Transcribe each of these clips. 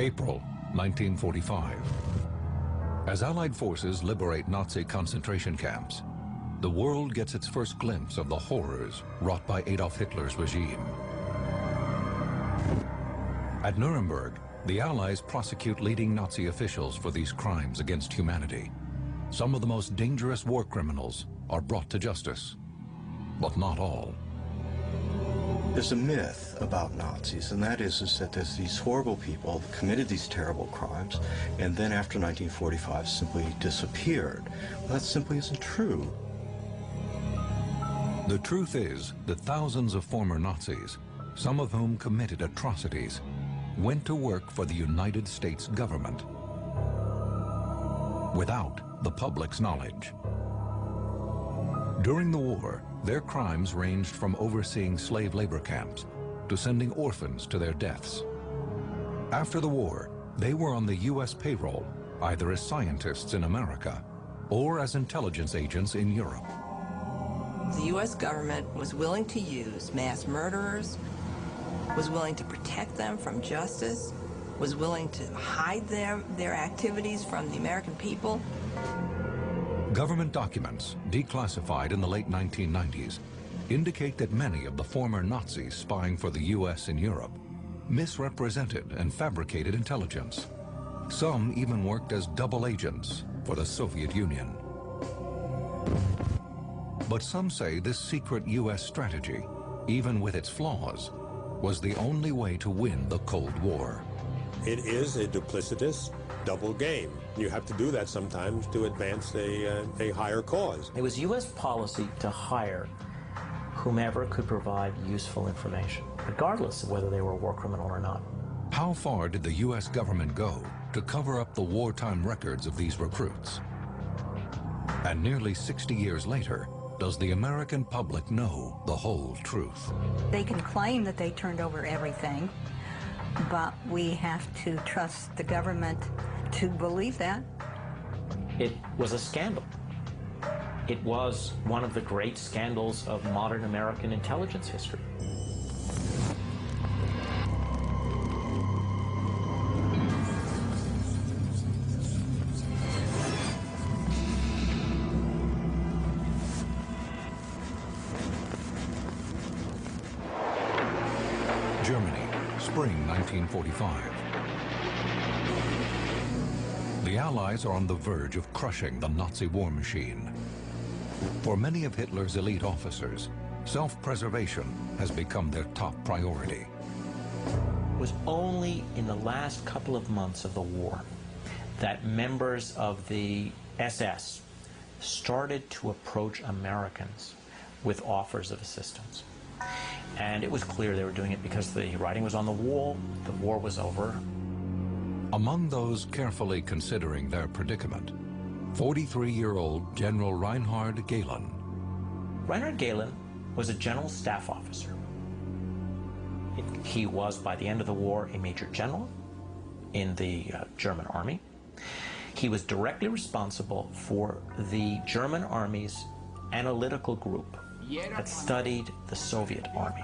April 1945. As Allied forces liberate Nazi concentration camps, the world gets its first glimpse of the horrors wrought by Adolf Hitler's regime. At Nuremberg, the Allies prosecute leading Nazi officials for these crimes against humanity. Some of the most dangerous war criminals are brought to justice, but not all. There's a myth about Nazis, and that is that there's these horrible people that committed these terrible crimes, and then after 1945 simply disappeared. Well, that simply isn't true. The truth is that thousands of former Nazis, some of whom committed atrocities, went to work for the United States government without the public's knowledge. During the war, their crimes ranged from overseeing slave labor camps to sending orphans to their deaths. After the war, they were on the U.S. payroll, either as scientists in America or as intelligence agents in Europe. The U.S. government was willing to use mass murderers, was willing to protect them from justice, was willing to hide their activities from the American people. Government documents, declassified in the late 1990s, indicate that many of the former Nazis spying for the U.S. in Europe misrepresented and fabricated intelligence. Some even worked as double agents for the Soviet Union. But some say this secret U.S. strategy, even with its flaws, was the only way to win the Cold War. It is a duplicitous double game. You have to do that sometimes to advance a higher cause. It was U.S. policy to hire whomever could provide useful information, regardless of whether they were a war criminal or not. How far did the U.S. government go to cover up the wartime records of these recruits? And nearly 60 years later, does the American public know the whole truth? They can claim that they turned over everything, but we have to trust the government to believe that. It was a scandal. It was one of the great scandals of modern American intelligence history. Germany, spring 1945. The Allies are on the verge of crushing the Nazi war machine. For many of Hitler's elite officers, self-preservation has become their top priority. It was only in the last couple of months of the war that members of the SS started to approach Americans with offers of assistance. And it was clear they were doing it because the writing was on the wall, the war was over. Among those carefully considering their predicament, 43-year-old General Reinhard Gehlen. Reinhard Gehlen was a general staff officer. He was, by the end of the war, a major general in the German army. He was directly responsible for the German army's analytical group that studied the Soviet army.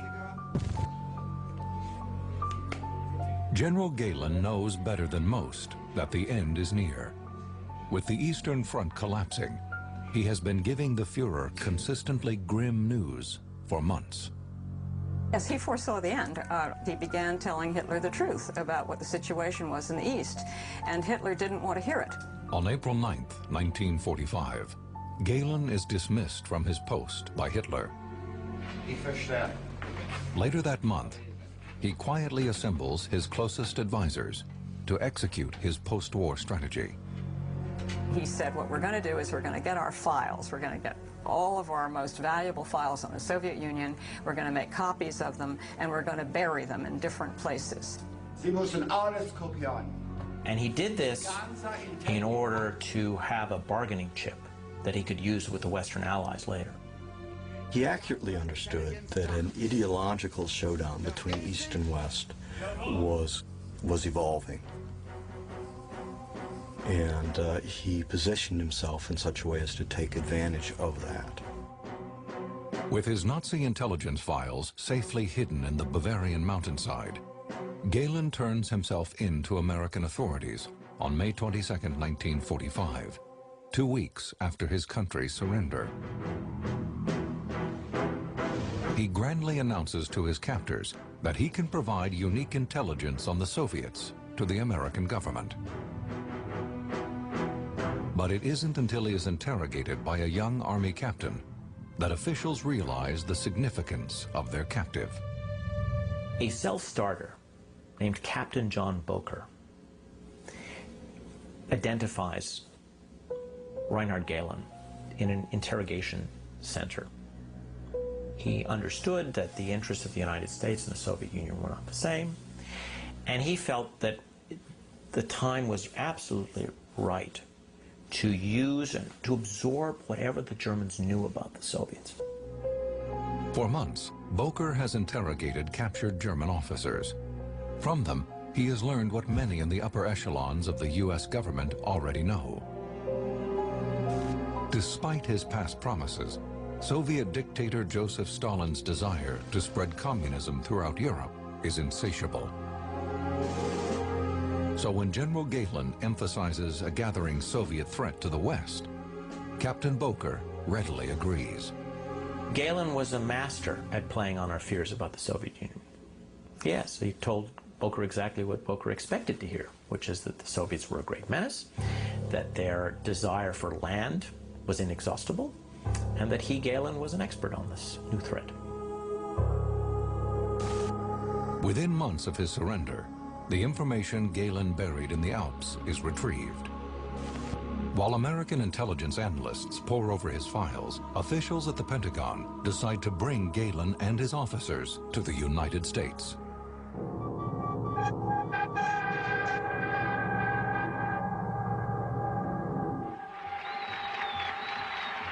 General Gehlen knows better than most that the end is near. With the Eastern Front collapsing, he has been giving the Fuhrer consistently grim news for months. As he foresaw the end, he began telling Hitler the truth about what the situation was in the East, and Hitler didn't want to hear it. On April 9th, 1945, Gehlen is dismissed from his post by Hitler. Later that month, he quietly assembles his closest advisors to execute his post-war strategy. He said, what we're going to do is we're going to get our files. We're going to get all of our most valuable files on the Soviet Union. We're going to make copies of them, and we're going to bury them in different places. Sie müssen alles kopieren. And he did this in order to have a bargaining chip that he could use with the Western Allies later. He accurately understood that an ideological showdown between East and West was evolving. And he positioned himself in such a way as to take advantage of that. With his Nazi intelligence files safely hidden in the Bavarian mountainside, Galen turns himself in to American authorities on May 22, 1945, 2 weeks after his country's surrender. He grandly announces to his captors that he can provide unique intelligence on the Soviets to the American government. But it isn't until he is interrogated by a young Army captain that officials realize the significance of their captive. A self-starter named Captain John Boker identifies Reinhard Galen in an interrogation center. He understood that the interests of the United States and the Soviet Union were not the same, and he felt that the time was absolutely right to use and to absorb whatever the Germans knew about the Soviets. For months, Boker has interrogated captured German officers. From them, he has learned what many in the upper echelons of the U.S. government already know. Despite his past promises, Soviet dictator Joseph Stalin's desire to spread communism throughout Europe is insatiable. So when General Galen emphasizes a gathering Soviet threat to the West, Captain Boker readily agrees. Galen was a master at playing on our fears about the Soviet Union. Yes, he told Boker exactly what Boker expected to hear, which is that the Soviets were a great menace, that their desire for land was inexhaustible, and that he, Galen, was an expert on this new threat. Within months of his surrender, the information Galen buried in the Alps is retrieved. While American intelligence analysts pore over his files, officials at the Pentagon decide to bring Galen and his officers to the United States.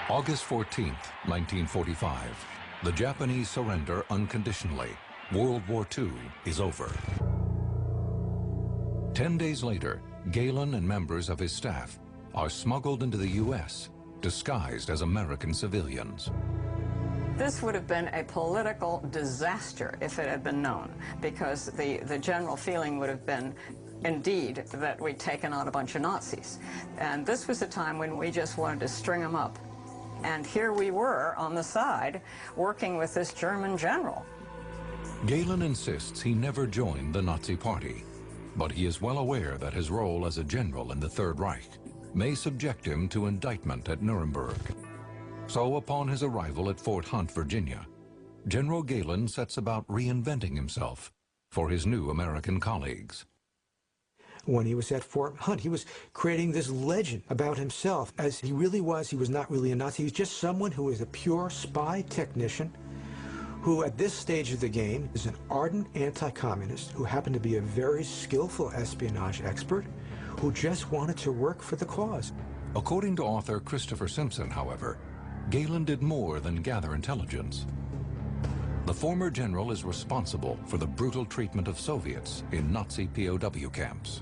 August 14, 1945. The Japanese surrender unconditionally. World War II is over. 10 days later, Galen and members of his staff are smuggled into the U.S., disguised as American civilians. This would have been a political disaster if it had been known, because the general feeling would have been, indeed, that we'd taken on a bunch of Nazis. And this was a time when we just wanted to string them up. And here we were on the side, working with this German general. Galen insists he never joined the Nazi Party, but he is well aware that his role as a general in the Third Reich may subject him to indictment at Nuremberg. So upon his arrival at Fort Hunt, Virginia, General Galen sets about reinventing himself for his new American colleagues. When he was at Fort Hunt, he was creating this legend about himself. As he really was, he was not really a Nazi. He was just someone who was a pure spy technician who, at this stage of the game, is an ardent anti-communist who happened to be a very skillful espionage expert who just wanted to work for the cause. According to author Christopher Simpson, however, Galen did more than gather intelligence. The former general is responsible for the brutal treatment of Soviets in Nazi POW camps.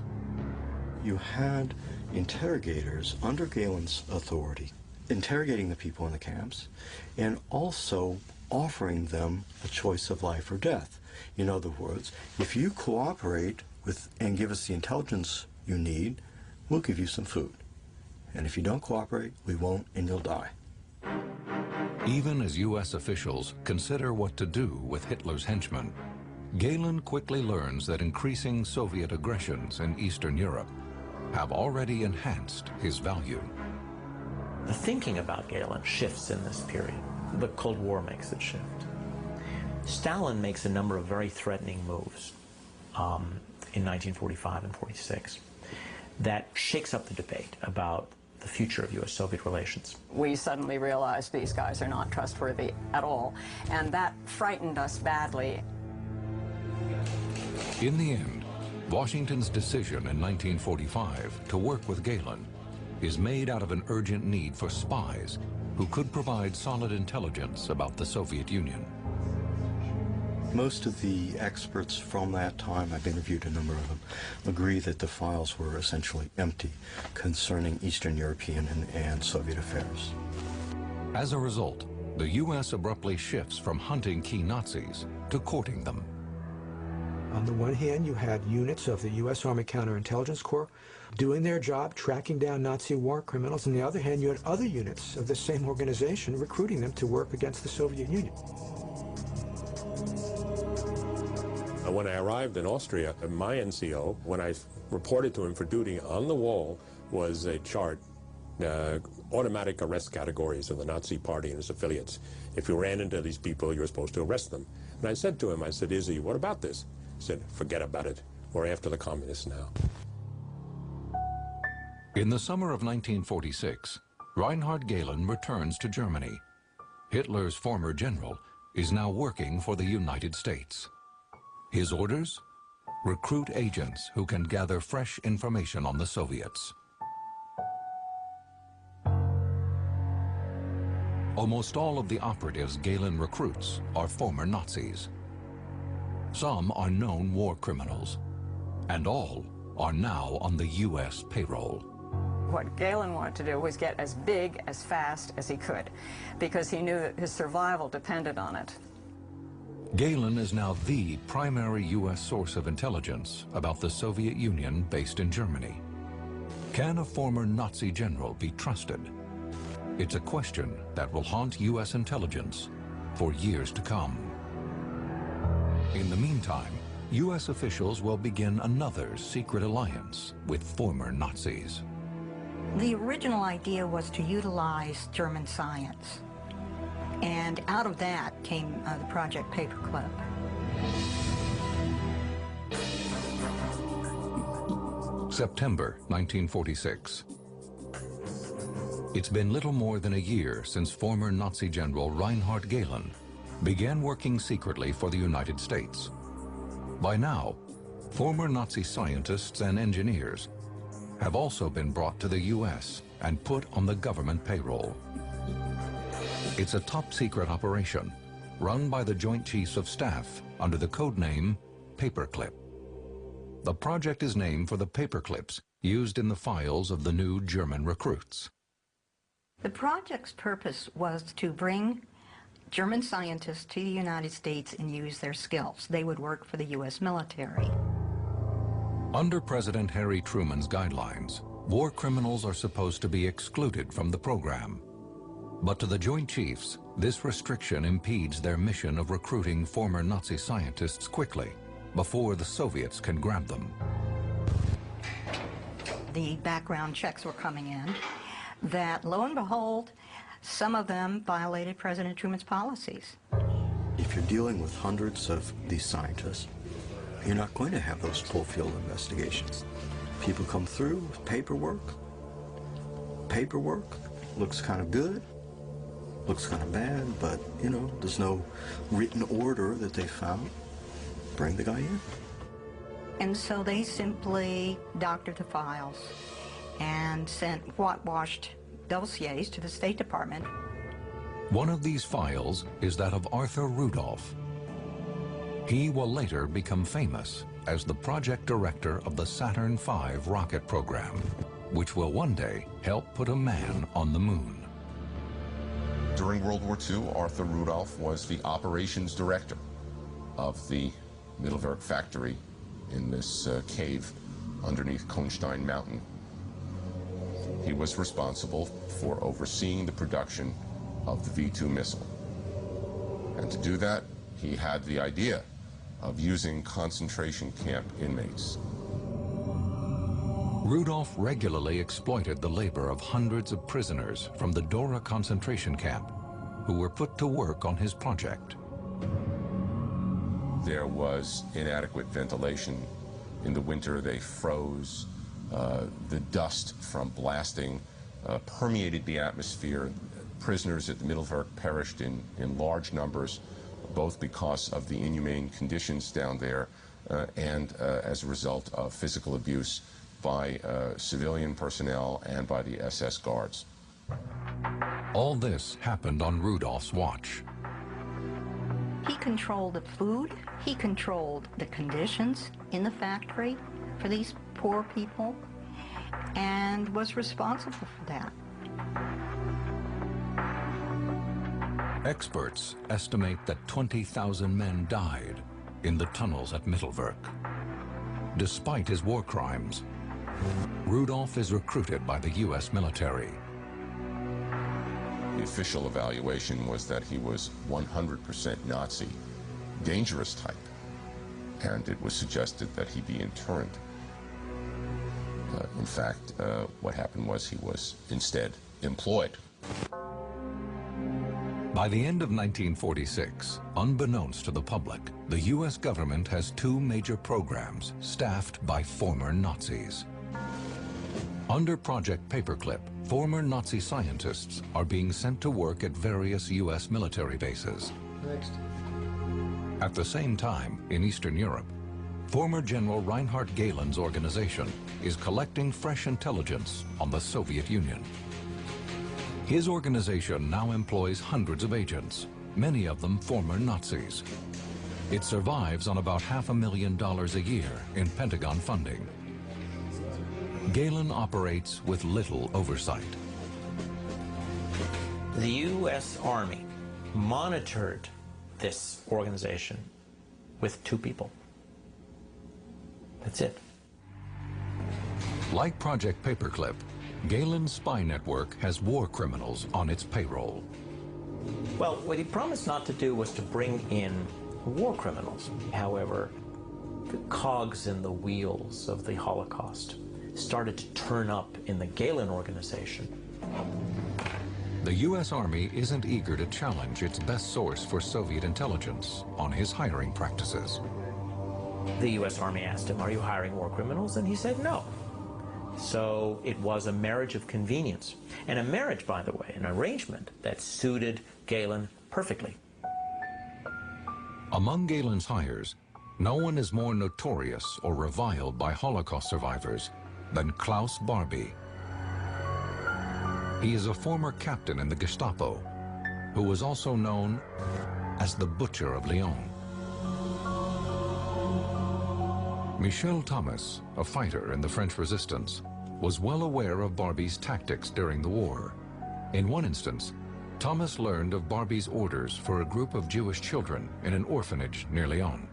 You had interrogators under Galen's authority interrogating the people in the camps and also offering them a choice of life or death. In other words, if you cooperate with and give us the intelligence you need, we'll give you some food. And if you don't cooperate, we won't, and you'll die. Even as U.S. officials consider what to do with Hitler's henchmen, Galen quickly learns that increasing Soviet aggressions in Eastern Europe have already enhanced his value. The thinking about Galen shifts in this period. The Cold War makes it shift. Stalin makes a number of very threatening moves in 1945 and 46 that shakes up the debate about the future of U.S.-Soviet relations. We suddenly realized these guys are not trustworthy at all, and that frightened us badly. In the end, Washington's decision in 1945 to work with Galen is made out of an urgent need for spies who could provide solid intelligence about the Soviet Union. Most of the experts from that time, I've interviewed a number of them, agree that the files were essentially empty concerning Eastern European and Soviet affairs. As a result, the U.S. abruptly shifts from hunting key Nazis to courting them. On the one hand, you had units of the U.S. Army Counterintelligence Corps doing their job, tracking down Nazi war criminals. On the other hand, you had other units of the same organization recruiting them to work against the Soviet Union. When I arrived in Austria, my NCO, when I reported to him for duty, on the wall was a chart, automatic arrest categories of the Nazi Party and its affiliates. If you ran into these people, you were supposed to arrest them. And I said to him, I said, Izzy, what about this? He said, forget about it. We're after the communists now. In the summer of 1946, Reinhard Gehlen returns to Germany. Hitler's former general is now working for the United States. His orders? Recruit agents who can gather fresh information on the Soviets. Almost all of the operatives Gehlen recruits are former Nazis. Some are known war criminals, and all are now on the U.S. payroll. What Gehlen wanted to do was get as big, as fast as he could, because he knew that his survival depended on it. Gehlen is now the primary U.S. source of intelligence about the Soviet Union based in Germany. Can a former Nazi general be trusted? It's a question that will haunt U.S. intelligence for years to come. In the meantime, U.S. officials will begin another secret alliance with former Nazis. The original idea was to utilize German science. And out of that came the Project Paperclip. September 1946. It's been little more than a year since former Nazi General Reinhard Gehlen began working secretly for the United States. By now, former Nazi scientists and engineers have also been brought to the U.S. and put on the government payroll. It's a top-secret operation run by the Joint Chiefs of Staff under the codename Paperclip. The project is named for the paperclips used in the files of the new German recruits. The project's purpose was to bring German scientists to the United States and use their skills. They would work for the U.S. military. Under President Harry Truman's guidelines, war criminals are supposed to be excluded from the program. But to the Joint Chiefs, this restriction impedes their mission of recruiting former Nazi scientists quickly, before the Soviets can grab them. The background checks were coming in that, lo and behold, some of them violated President Truman's policies. If you're dealing with hundreds of these scientists, you're not going to have those full field investigations. People come through with paperwork. Paperwork looks kind of good, looks kind of bad, but, you know, there's no written order that they found. Bring the guy in. And so they simply doctored the files and sent whitewashed dossiers to the State Department. One of these files is that of Arthur Rudolph. He will later become famous as the project director of the Saturn V rocket program, which will one day help put a man on the moon. During World War II, Arthur Rudolph was the operations director of the Mittelwerk factory in this cave underneath Konstein Mountain. He was responsible for overseeing the production of the V-2 missile. And to do that, he had the idea of using concentration camp inmates. Rudolph regularly exploited the labor of hundreds of prisoners from the Dora concentration camp who were put to work on his project. There was inadequate ventilation. In the winter, they froze. The dust from blasting permeated the atmosphere. Prisoners at the Mittelwerk perished in large numbers, both because of the inhumane conditions down there and as a result of physical abuse by civilian personnel and by the SS guards. All this happened on Rudolph's watch. He controlled the food, he controlled the conditions in the factory for these poor people, and was responsible for that. Experts estimate that 20,000 men died in the tunnels at Mittelwerk. Despite his war crimes, Rudolf is recruited by the US military. The official evaluation was that he was 100% Nazi, dangerous type, and it was suggested that he be interned. In fact, what happened was he was instead employed. By the end of 1946, unbeknownst to the public, the US government has two major programs staffed by former Nazis. Under Project Paperclip, former Nazi scientists are being sent to work at various US military bases. Next. At the same time, in Eastern Europe, former General Reinhard Gehlen's organization is collecting fresh intelligence on the Soviet Union. His organization now employs hundreds of agents, many of them former Nazis. It survives on about $500,000 a year in Pentagon funding. Gehlen operates with little oversight. The U.S. Army monitored this organization with two people. That's it. Like Project Paperclip, Gehlen's spy network has war criminals on its payroll. Well, what he promised not to do was to bring in war criminals. However, the cogs in the wheels of the Holocaust started to turn up in the Gehlen organization. The U.S. Army isn't eager to challenge its best source for Soviet intelligence on his hiring practices. The U.S. Army asked him, "Are you hiring war criminals?" And he said no. So it was a marriage of convenience. And a marriage, by the way, an arrangement that suited Gehlen perfectly. Among Gehlen's hires, no one is more notorious or reviled by Holocaust survivors than Klaus Barbie. He is a former captain in the Gestapo, who was also known as the Butcher of Lyon. Michel Thomas, a fighter in the French resistance, was well aware of Barbie's tactics during the war. In one instance, Thomas learned of Barbie's orders for a group of Jewish children in an orphanage near Lyon.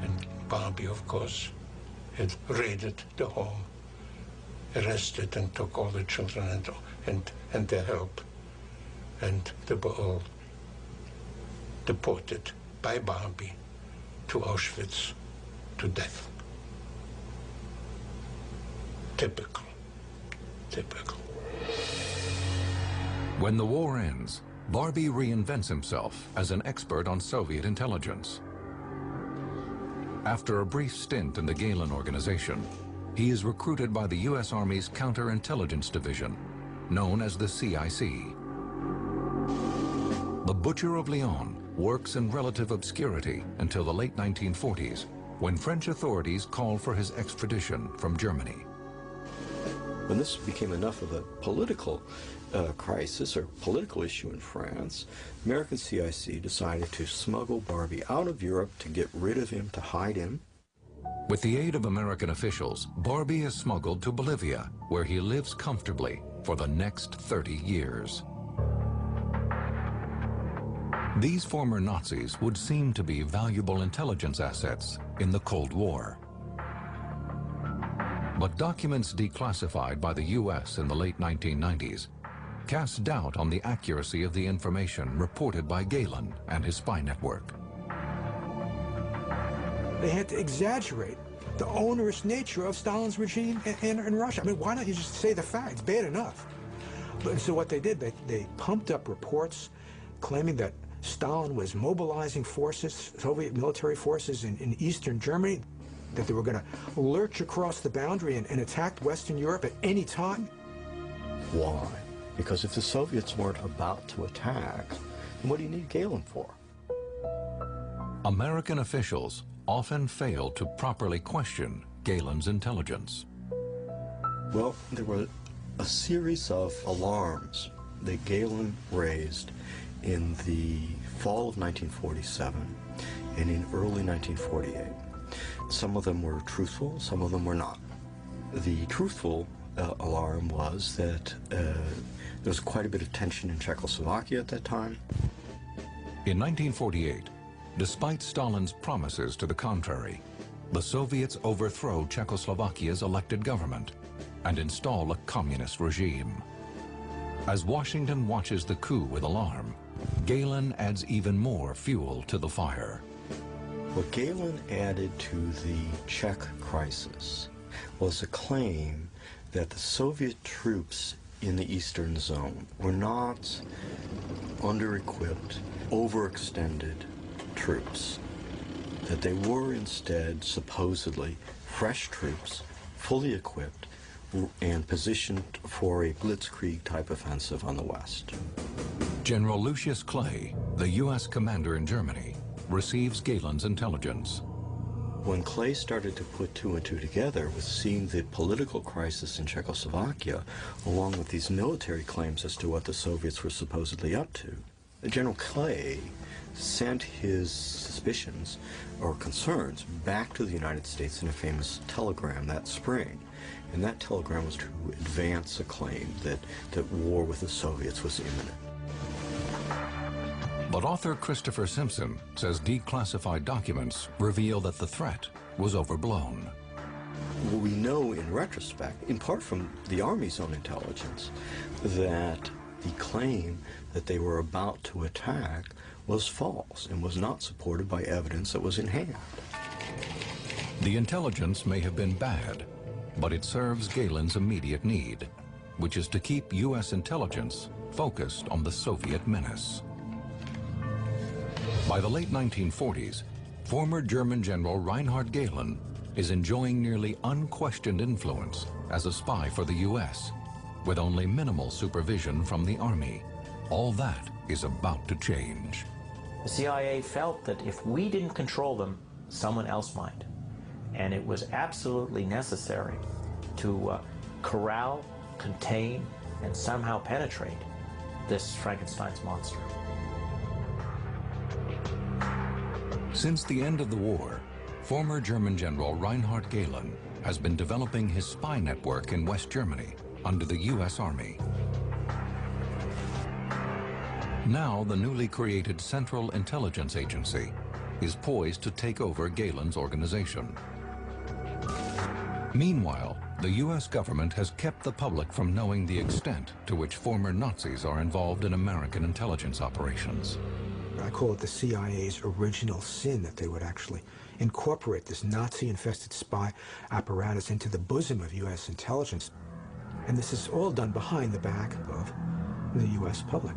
And Barbie, of course, had raided the home, arrested and took all the children and their help. And they were all deported by Barbie to Auschwitz to death. Typical. Typical. When the war ends, Barbie reinvents himself as an expert on Soviet intelligence. After a brief stint in the Gehlen organization, he is recruited by the U.S. Army's Counterintelligence Division, known as the CIC. The Butcher of Lyon works in relative obscurity until the late 1940s, when French authorities called for his extradition from Germany. When this became enough of a political crisis or political issue in France, American CIC decided to smuggle Barbie out of Europe to get rid of him, to hide him. With the aid of American officials, Barbie is smuggled to Bolivia, where he lives comfortably for the next 30 years. These former Nazis would seem to be valuable intelligence assets in the Cold War. But documents declassified by the U.S. in the late 1990s cast doubt on the accuracy of the information reported by Gehlen and his spy network. They had to exaggerate the onerous nature of Stalin's regime in Russia. I mean, why not you just say the facts? Bad enough. But so what they did, they pumped up reports claiming that Stalin was mobilizing forces, Soviet military forces in Eastern Germany, that they were going to lurch across the boundary and attack Western Europe at any time. Why? Because if the Soviets weren't about to attack, then what do you need Gehlen for? American officials often failed to properly question Gehlen's intelligence. Well, there were a series of alarms that Gehlen raised in the fall of 1947 and in early 1948. Some of them were truthful, some of them were not. The truthful alarm was that there was quite a bit of tension in Czechoslovakia at that time. In 1948, Despite Stalin's promises to the contrary, the Soviets overthrow Czechoslovakia's elected government and install a communist regime. As Washington watches the coup with alarm, Galen adds even more fuel to the fire. What Galen added to the Czech crisis was a claim that the Soviet troops in the Eastern Zone were not under-equipped, overextended troops, that they were instead supposedly fresh troops, fully equipped, and positioned for a blitzkrieg type offensive on the West. General Lucius Clay, the U.S. commander in Germany, receives Galen's intelligence. When Clay started to put two and two together with seeing the political crisis in Czechoslovakia, along with these military claims as to what the Soviets were supposedly up to, General Clay sent his suspicions or concerns back to the United States in a famous telegram that spring. And that telegram was to advance a claim that war with the Soviets was imminent. But author Christopher Simpson says declassified documents reveal that the threat was overblown. Well, we know in retrospect, in part from the Army's own intelligence, that the claim that they were about to attack was false and was not supported by evidence that was in hand. The intelligence may have been bad, but it serves Galen's immediate need, which is to keep U.S. intelligence focused on the Soviet menace. By the late 1940s, former German General Reinhard Galen is enjoying nearly unquestioned influence as a spy for the U.S., with only minimal supervision from the Army. All that is about to change. The CIA felt that if we didn't control them, someone else might. And it was absolutely necessary to corral, contain, and somehow penetrate this Frankenstein's monster. Since the end of the war, former German General Reinhard Galen has been developing his spy network in West Germany under the U.S. Army. Now, the newly created Central Intelligence Agency is poised to take over Galen's organization. Meanwhile, the U.S. government has kept the public from knowing the extent to which former Nazis are involved in American intelligence operations. I call it the CIA's original sin, that they would actually incorporate this Nazi-infested spy apparatus into the bosom of U.S. intelligence. And this is all done behind the back of the U.S. public.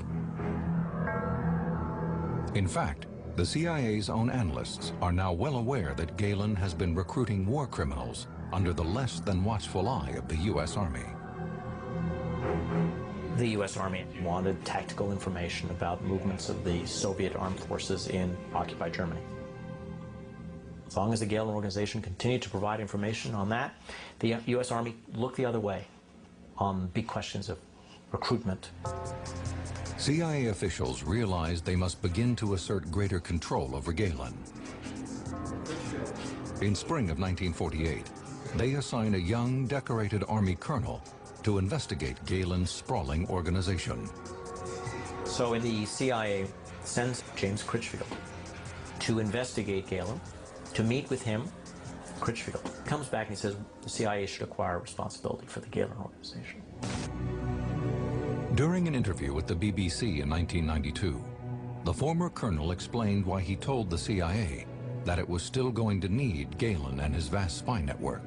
In fact, the CIA's own analysts are now well aware that Galen has been recruiting war criminals under the less than watchful eye of the U.S. Army. The U.S. Army wanted tactical information about movements of the Soviet armed forces in occupied Germany. As long as the Galen organization continued to provide information on that, the U.S. Army looked the other way on big questions of recruitment. CIA officials realized they must begin to assert greater control over Galen. In spring of 1948, they assign a young, decorated Army colonel to investigate Galen's sprawling organization. So the CIA sends James Critchfield to investigate Galen, to meet with him. Critchfield comes back and he says the CIA should acquire responsibility for the Galen organization. During an interview with the BBC in 1992, the former colonel explained why he told the CIA that it was still going to need Galen and his vast spy network.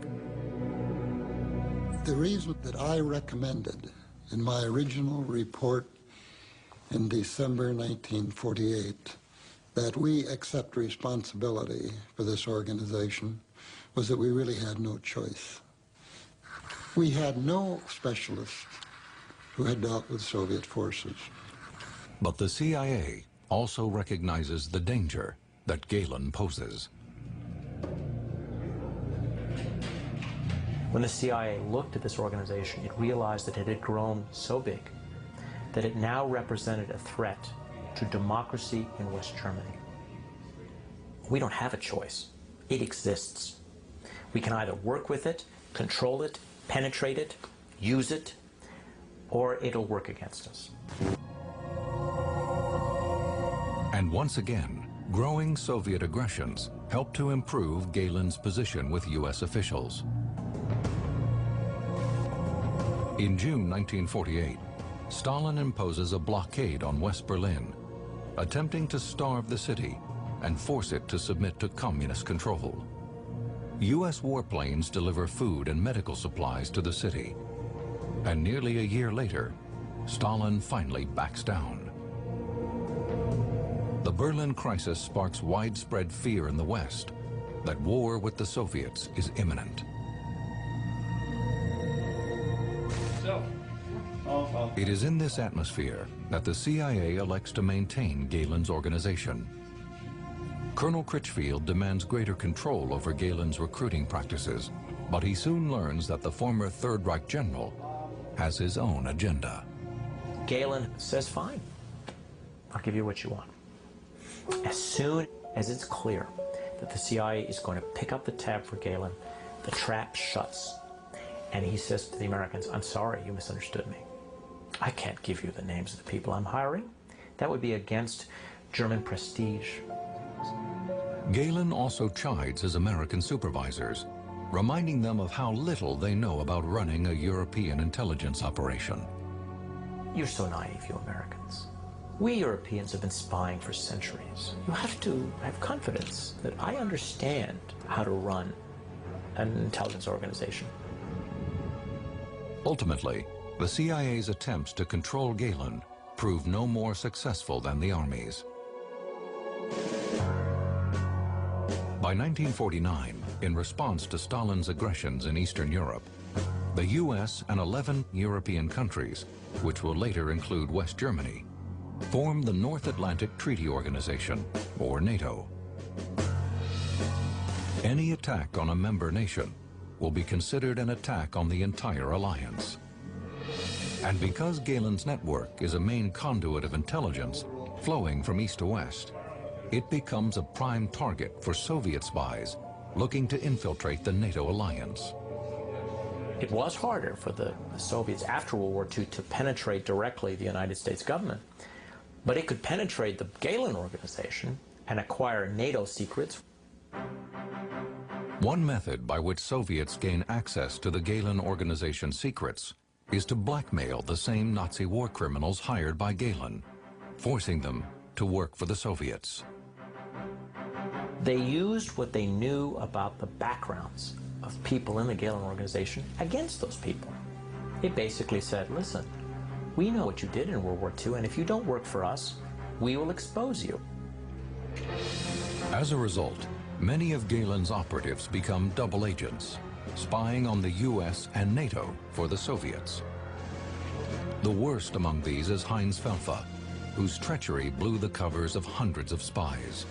The reason that I recommended in my original report in December 1948 that we accept responsibility for this organization was that we really had no choice. We had no specialists who had dealt with Soviet forces. But the CIA also recognizes the danger that Galen poses. When the CIA looked at this organization, it realized that it had grown so big that it now represented a threat to democracy in West Germany. We don't have a choice. It exists. We can either work with it, control it, penetrate it, use it, or it'll work against us. And once again, growing Soviet aggressions helped to improve Galen's position with U.S. officials. In June 1948, Stalin imposes a blockade on West Berlin, attempting to starve the city and force it to submit to communist control. U.S. warplanes deliver food and medical supplies to the city, and nearly a year later, Stalin finally backs down. The Berlin crisis sparks widespread fear in the West that war with the Soviets is imminent. It is in this atmosphere that the CIA elects to maintain Galen's organization. Colonel Critchfield demands greater control over Galen's recruiting practices, but he soon learns that the former Third Reich general has his own agenda. Galen says, fine, I'll give you what you want. As soon as it's clear that the CIA is going to pick up the tab for Galen, the trap shuts. And he says to the Americans, I'm sorry, you misunderstood me. I can't give you the names of the people I'm hiring. That would be against German prestige. Galen also chides his American supervisors, reminding them of how little they know about running a European intelligence operation. You're so naive, you Americans. We Europeans have been spying for centuries. You have to have confidence that I understand how to run an intelligence organization. Ultimately, the CIA's attempts to control Galen prove no more successful than the Army's. By 1949, in response to Stalin's aggressions in Eastern Europe, the U.S. and 11 European countries, which will later include West Germany, formed the North Atlantic Treaty Organization, or NATO. Any attack on a member nation will be considered an attack on the entire alliance. And because Galen's network is a main conduit of intelligence flowing from east to west, it becomes a prime target for Soviet spies looking to infiltrate the NATO alliance. It was harder for the Soviets after World War II to penetrate directly the United States government, but it could penetrate the Galen organization and acquire NATO secrets. One method by which Soviets gain access to the Galen organization's secrets is to blackmail the same Nazi war criminals hired by Galen, forcing them to work for the Soviets. They used what they knew about the backgrounds of people in the Galen organization against those people. They basically said, listen, we know what you did in World War II, and if you don't work for us, we will expose you. As a result, many of Galen's operatives become double agents, spying on the U.S. and NATO for the Soviets. The worst among these is Heinz Felfa, whose treachery blew the covers of hundreds of spies.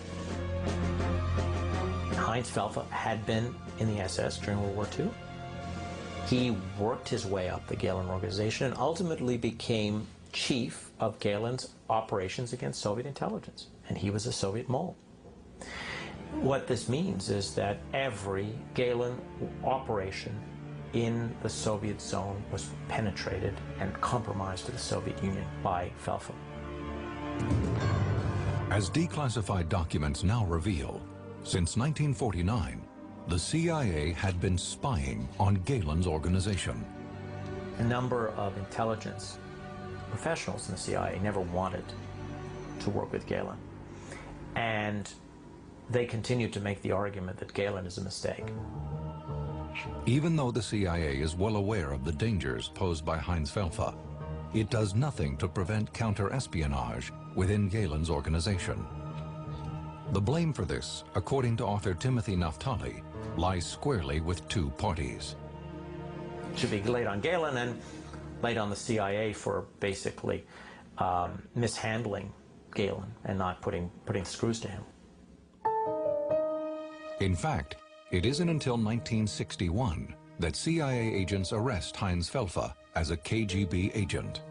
Heinz Felfa had been in the SS during World War II. He worked his way up the Galen organization and ultimately became chief of Galen's operations against Soviet intelligence, and he was a Soviet mole. What this means is that every Galen operation in the Soviet zone was penetrated and compromised to the Soviet Union by Felfa. As declassified documents now reveal, since 1949, the CIA had been spying on Galen's organization. A number of intelligence professionals in the CIA never wanted to work with Galen, and they continued to make the argument that Galen is a mistake. Even though the CIA is well aware of the dangers posed by Heinz Felfa, it does nothing to prevent counter-espionage within Galen's organization. The blame for this, according to author Timothy Naftali, lies squarely with two parties. It should be laid on Galen and laid on the CIA for basically mishandling Galen and not putting screws to him. In fact, it isn't until 1961 that CIA agents arrest Heinz Felfa as a KGB agent.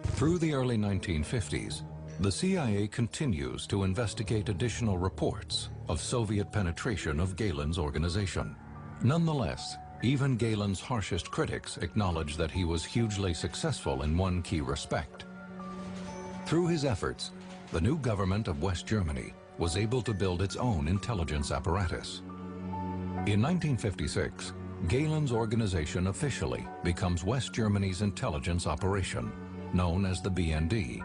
Through the early 1950s, the CIA continues to investigate additional reports of Soviet penetration of Galen's organization. Nonetheless, even Galen's harshest critics acknowledge that he was hugely successful in one key respect. Through his efforts, the new government of West Germany was able to build its own intelligence apparatus. In 1956, Galen's organization officially becomes West Germany's intelligence operation, known as the BND.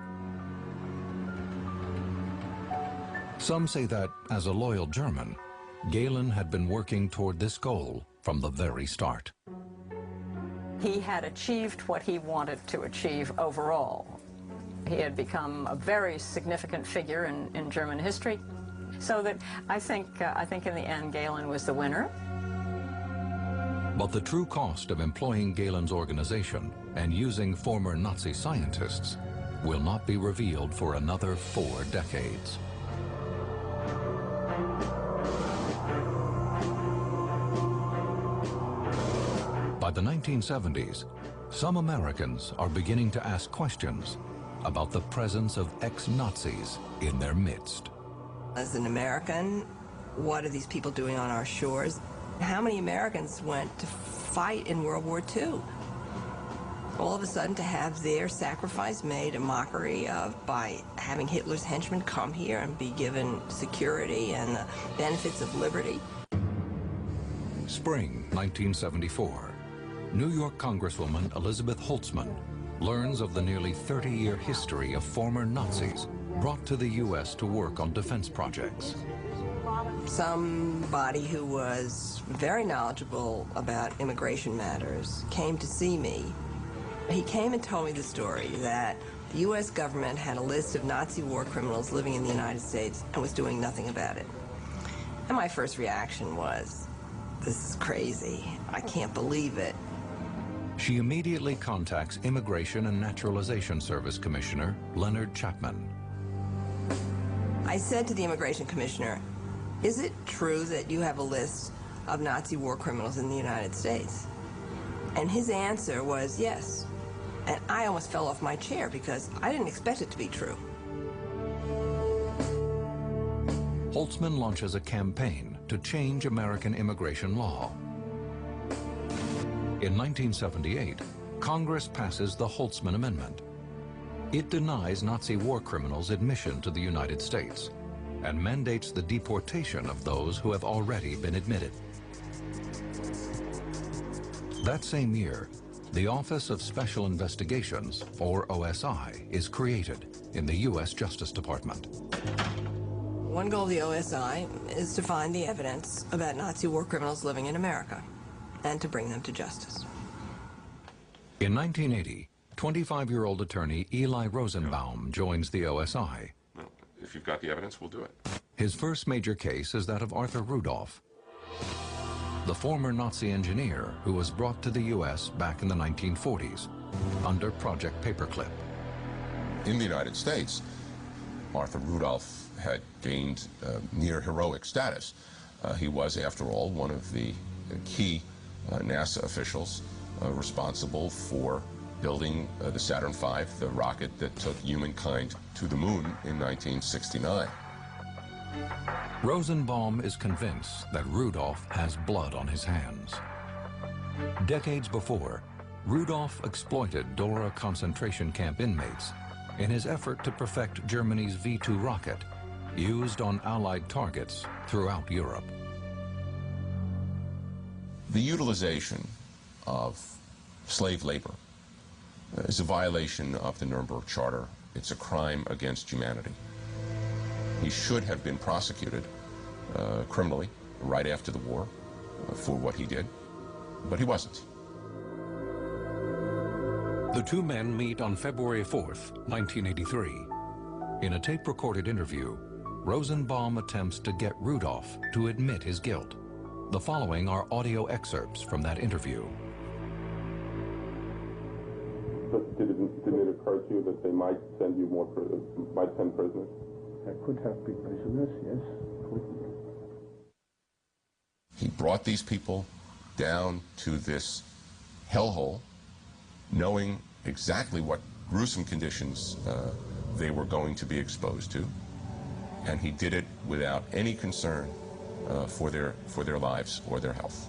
Some say that, as a loyal German, Galen had been working toward this goal from the very start. He had achieved what he wanted to achieve overall. He had become a very significant figure in German history, so that I think in the end Galen was the winner. But the true cost of employing Galen's organization and using former Nazi scientists will not be revealed for another 4 decades. By the 1970s, some Americans are beginning to ask questions about the presence of ex-Nazis in their midst. As an American, what are these people doing on our shores? How many Americans went to fight in World War II? All of a sudden to have their sacrifice made a mockery of by having Hitler's henchmen come here and be given security and the benefits of liberty. Spring 1974. New York Congresswoman Elizabeth Holtzman learns of the nearly 30-year history of former Nazis brought to the U.S. to work on defense projects. Somebody who was very knowledgeable about immigration matters came to see me. He came and told me the story that the U.S. government had a list of Nazi war criminals living in the United States and was doing nothing about it. And my first reaction was, this is crazy. I can't believe it. She immediately contacts Immigration and Naturalization Service Commissioner Leonard Chapman. I said to the Immigration Commissioner, is it true that you have a list of Nazi war criminals in the United States? And his answer was yes. And I almost fell off my chair because I didn't expect it to be true. Holtzman launches a campaign to change American immigration law. In 1978, Congress passes the Holtzman Amendment. It denies Nazi war criminals admission to the United States and mandates the deportation of those who have already been admitted. That same year, the Office of Special Investigations, or OSI, is created in the U.S. Justice Department. One goal of the OSI is to find the evidence about Nazi war criminals living in America and to bring them to justice. In 1980, 25-year-old attorney Eli Rosenbaum joins the OSI. Well, if you've got the evidence, we'll do it. His first major case is that of Arthur Rudolph, the former Nazi engineer who was brought to the U.S. back in the 1940s under Project Paperclip. In the United States, Arthur Rudolph had gained near heroic status. He was, after all, one of the key NASA officials responsible for building the Saturn V, the rocket that took humankind to the moon in 1969. Rosenbaum is convinced that Rudolph has blood on his hands. Decades before, Rudolph exploited Dora concentration camp inmates in his effort to perfect Germany's V-2 rocket, used on Allied targets throughout Europe. The utilization of slave labor is a violation of the Nuremberg Charter. It's a crime against humanity. He should have been prosecuted criminally right after the war for what he did, but he wasn't. The two men meet on February 4th, 1983. In a tape-recorded interview, Rosenbaum attempts to get Rudolph to admit his guilt. The following are audio excerpts from that interview. But didn't it occur to you that they might send you might send prisoners? There could have been prisoners, yes. He brought these people down to this hellhole, knowing exactly what gruesome conditions they were going to be exposed to, and he did it without any concern for their lives or their health.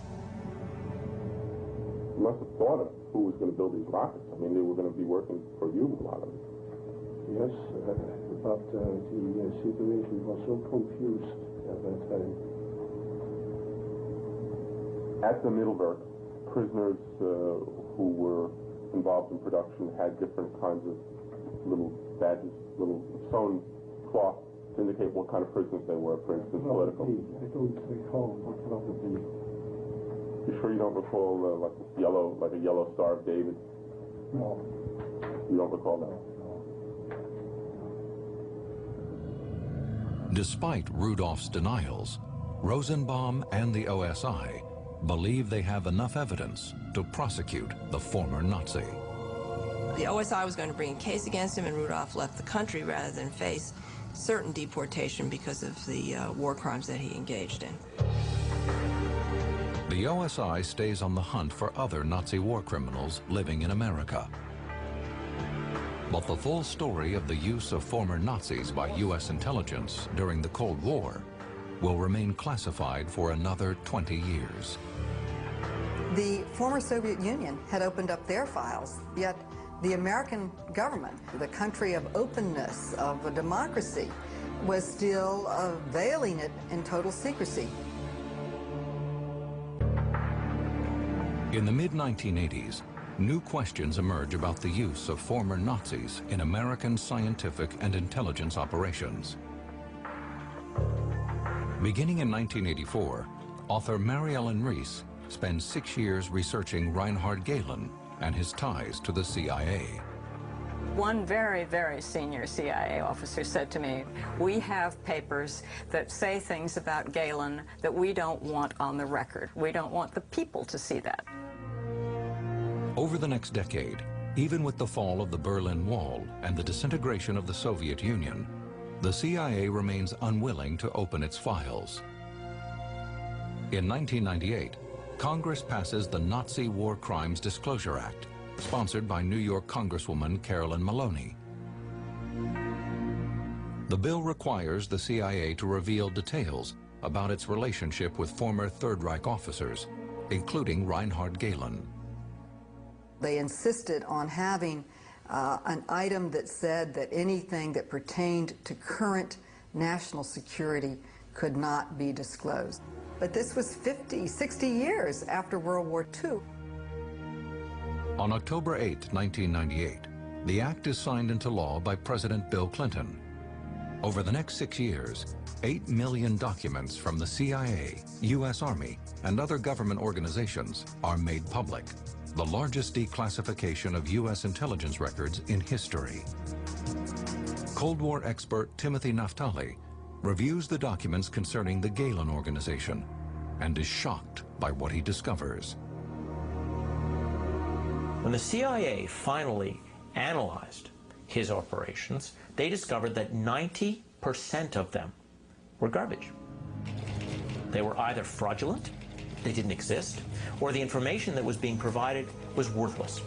You must have thought of who was going to build these rockets. I mean, they were going to be working for you, a lot of it. Yes, but the situation was so confused at that time. At the Middleburg, prisoners who were involved in production had different kinds of little badges, little sewn cloth to indicate what kind of prisoners they were, for instance, political. I don't recall what probably. You sure you don't recall like a yellow Star of David? No. You don't recall that? No. Despite Rudolph's denials, Rosenbaum and the OSI believe they have enough evidence to prosecute the former Nazi. The OSI was going to bring a case against him, and Rudolph left the country rather than face certain deportation because of the war crimes that he engaged in. The OSI stays on the hunt for other Nazi war criminals living in America. But the full story of the use of former Nazis by U.S. intelligence during the Cold War will remain classified for another 20 years. The former Soviet Union had opened up their files, yet the American government, the country of openness, of a democracy, was still veiling it in total secrecy. In the mid-1980s, new questions emerge about the use of former Nazis in American scientific and intelligence operations. Beginning in 1984, author Mary Ellen Reese spends 6 years researching Reinhard Gehlen and his ties to the CIA. One very, very senior CIA officer said to me, "We have papers that say things about Gehlen that we don't want on the record. We don't want the people to see that." Over the next decade, even with the fall of the Berlin Wall and the disintegration of the Soviet Union, the CIA remains unwilling to open its files. In 1998, Congress passes the Nazi War Crimes Disclosure Act, sponsored by New York Congresswoman Carolyn Maloney. The bill requires the CIA to reveal details about its relationship with former Third Reich officers, including Reinhard Gehlen. They insisted on having an item that said that anything that pertained to current national security could not be disclosed. But this was 50, 60 years after World War II. On October 8, 1998, the act is signed into law by President Bill Clinton. Over the next 6 years, 8 million documents from the CIA, U.S. Army, and other government organizations are made public, the largest declassification of U.S. intelligence records in history. Cold War expert Timothy Naftali reviews the documents concerning the Gehlen organization and is shocked by what he discovers. When the CIA finally analyzed his operations, they discovered that 90% of them were garbage. They were either fraudulent, they didn't exist, or the information that was being provided was worthless.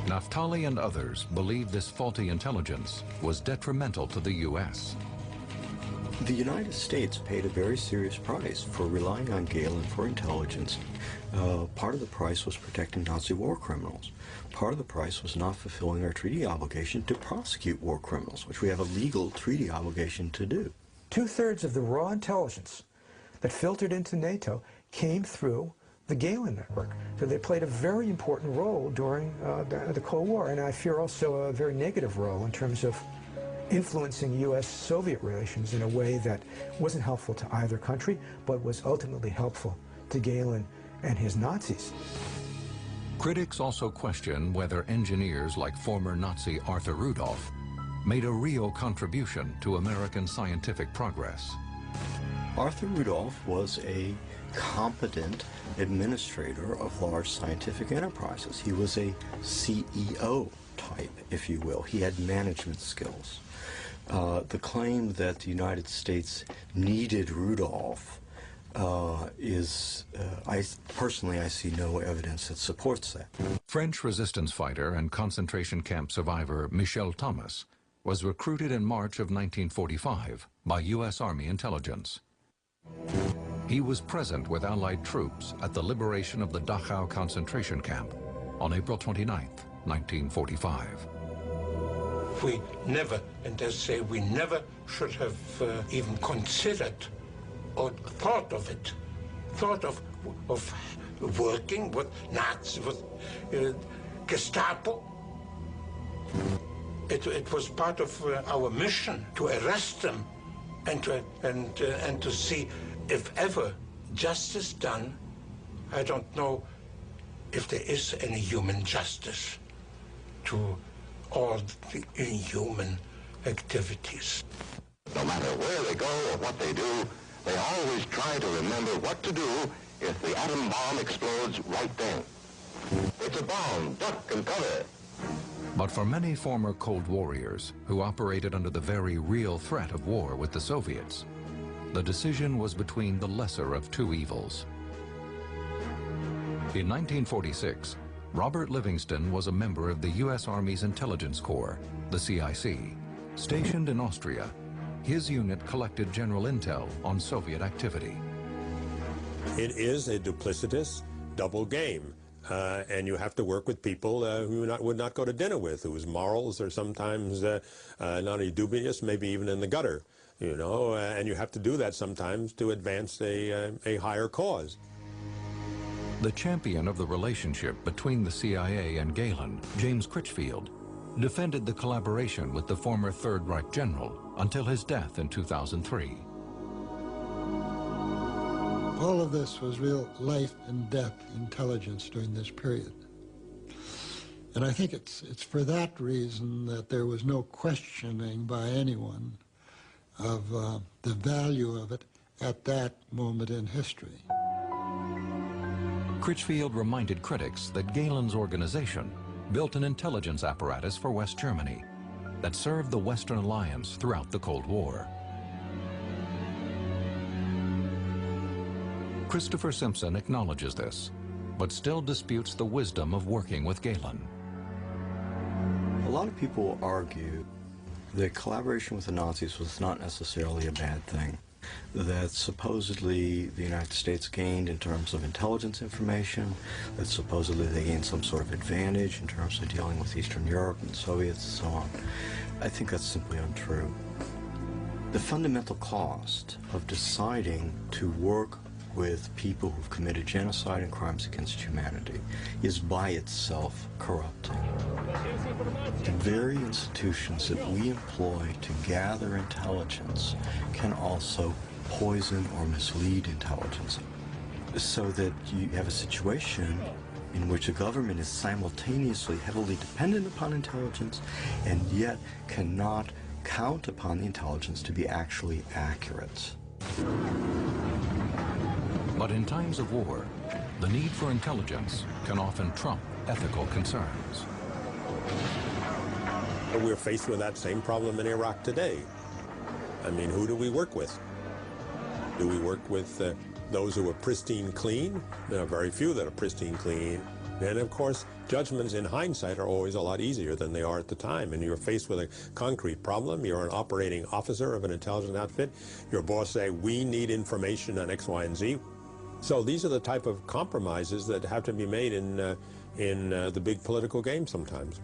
Naftali and others believe this faulty intelligence was detrimental to the U.S. The United States paid a very serious price for relying on Gehlen for intelligence. Part of the price was protecting Nazi war criminals. Part of the price was not fulfilling our treaty obligation to prosecute war criminals, which we have a legal treaty obligation to do. 2/3 of the raw intelligence that filtered into NATO came through the Gehlen network. So they played a very important role during the Cold War, and I fear also a very negative role in terms of influencing U.S.-Soviet relations in a way that wasn't helpful to either country, but was ultimately helpful to Gehlen and his Nazis. Critics also question whether engineers like former Nazi Arthur Rudolph made a real contribution to American scientific progress. Arthur Rudolph was a competent administrator of large scientific enterprises. He was a CEO type, if you will. He had management skills. The claim that the United States needed Rudolph personally, I see no evidence that supports that. French resistance fighter and concentration camp survivor Michel Thomas was recruited in March of 1945 by U.S. Army intelligence. He was present with Allied troops at the liberation of the Dachau concentration camp on April 29, 1945. We never, and I say we never should have even considered or thought of it, thought of working with Nazis, with Gestapo. It was part of our mission to arrest them and to see if ever justice done. I don't know if there is any human justice to all the inhuman activities. No matter where they go or what they do, they always try to remember what to do if the atom bomb explodes right then. It's a bomb, duck and cover. But for many former Cold Warriors who operated under the very real threat of war with the Soviets, the decision was between the lesser of two evils. In 1946, Robert Livingston was a member of the U.S. Army's Intelligence Corps, the CIC. Stationed in Austria, his unit collected general intel on Soviet activity. It is a duplicitous double game. And you have to work with people who would not go to dinner with, whose morals are sometimes not only dubious, maybe even in the gutter, you know, and you have to do that sometimes to advance a higher cause. The champion of the relationship between the CIA and Gehlen, James Critchfield, defended the collaboration with the former Third Reich general until his death in 2003. All of this was real life and death intelligence during this period. And I think it's for that reason that there was no questioning by anyone of the value of it at that moment in history. Critchfield reminded critics that Gehlen's organization built an intelligence apparatus for West Germany that served the Western Alliance throughout the Cold War. Christopher Simpson acknowledges this, but still disputes the wisdom of working with Gehlen. A lot of people argue that collaboration with the Nazis was not necessarily a bad thing, that supposedly the United States gained in terms of intelligence information, that supposedly they gained some sort of advantage in terms of dealing with Eastern Europe and Soviets and so on. I think that's simply untrue. The fundamental cost of deciding to work with people who've committed genocide and crimes against humanity is by itself corrupting. The very institutions that we employ to gather intelligence can also poison or mislead intelligence, so that you have a situation in which a government is simultaneously heavily dependent upon intelligence and yet cannot count upon the intelligence to be actually accurate. But in times of war, the need for intelligence can often trump ethical concerns. We're faced with that same problem in Iraq today. I mean, who do we work with? Do we work with those who are pristine clean? There are very few that are pristine clean. And of course, judgments in hindsight are always a lot easier than they are at the time. And you're faced with a concrete problem. You're an operating officer of an intelligence outfit. Your boss say, we need information on X, Y, and Z. So these are the type of compromises that have to be made in the big political game sometimes.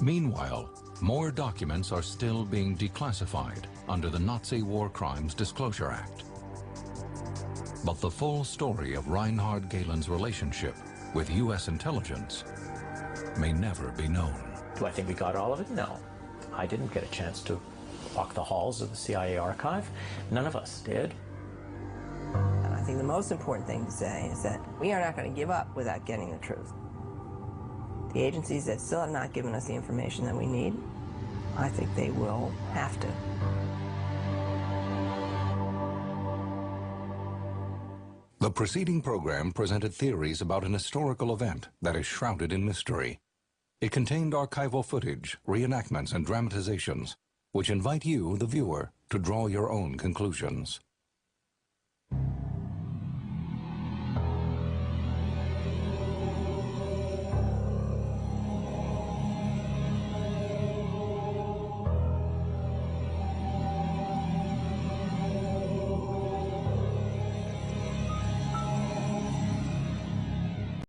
Meanwhile, more documents are still being declassified under the Nazi War Crimes Disclosure Act. But the full story of Reinhard Gehlen's relationship with U.S. intelligence may never be known. Do I think we got all of it? No. I didn't get a chance to walk the halls of the CIA archive. None of us did. And I think the most important thing to say is that we are not going to give up without getting the truth. The agencies that still have not given us the information that we need, I think they will have to. The preceding program presented theories about an historical event that is shrouded in mystery. It contained archival footage, reenactments, and dramatizations, which invite you, the viewer, to draw your own conclusions.